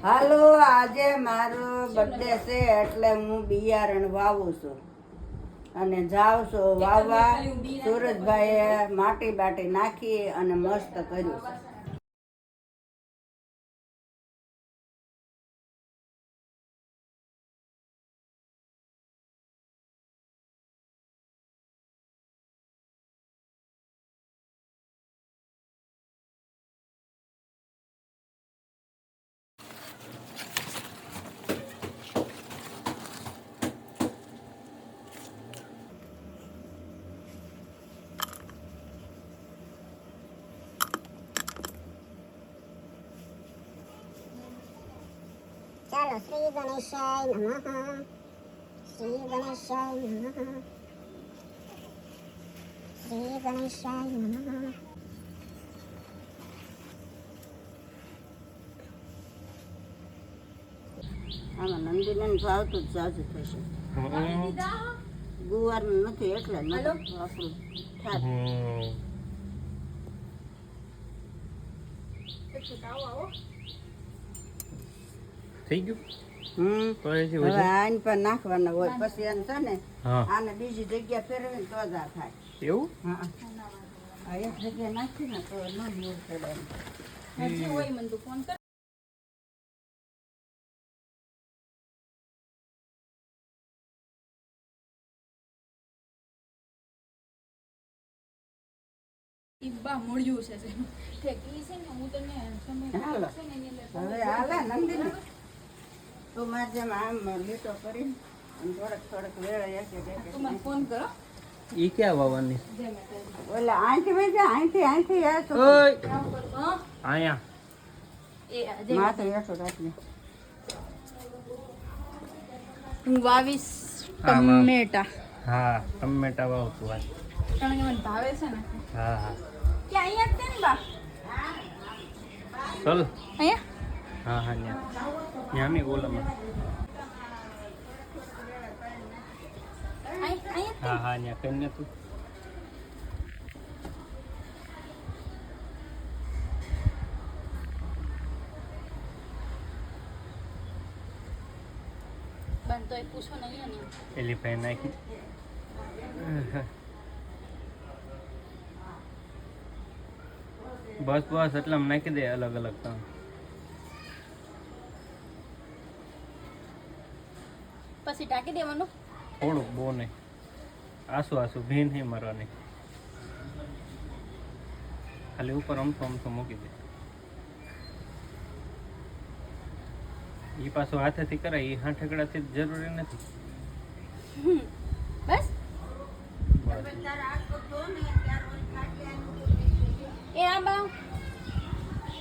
હાલો, આજે મારો બર્થડે છે એટલે હું બિયારણ વાવું છું અને જાઉં છું વાવવા. સુરજભાઈએ માટી બાટી નાખી અને મસ્ત કર્યું છે. ચાલો શ્રી ગણેશાય નમઃ, શ્રી ગણેશાય નમઃ, શ્રી ગણેશાય નમઃ. આમાં નંદીને ભાવતું જ જાજુ થશે. ગુવારનું નથી એટલે આપણું થઈ ગયું. હવે આની પર નાખવાના હોય પછી એમ છે ને આને બીજી જગ્યા ફેરવીને તો જ આ થાય એવું. હા, આ એક જગ્યાએ નાખીને તો ન લોડ પડે. મળ્યું છે ઠેકી છે ને હું તને હાલો હવે હાલે નંદિની તું મારે જેમ આમ લીટો કરીને થોડક વેળ ફોન કરો. ઈ ક્યાં વાવવાની? ઓલે અહીંથી વહી જા, અહીંથી આ તો આયા માથે હેઠો રાખજે. હું વાવીશ ટમેટા. હા, ટમેટા વાવતું આ. કારણ કે મને ભાવે છે ને. હા હા, કે અહીંયા જ છે ને બા? ચલ. અહીંયા હા હા, ન્યા મી ઓલામાં. અહીંયા હા હા, ન્યા કઈને તું. બનતો એ પૂછો ને અહીંયા ને. એલી ભાઈ નાખી. બસ બસ એટલામાં નાખી દે અલગ અલગ ત્રણ. પછી ટાંકી દેવાનું. થોડુંક બહુ નહીં, આસુ આસુ ભીન નહીં મારવાની, ખાલી ઉપર અમથો અમથો મૂકી દે. એ પાછું હાથેથી કરાય, એ હાથેકડાથી જરૂરી નથી. બસ બસ. એ આ બા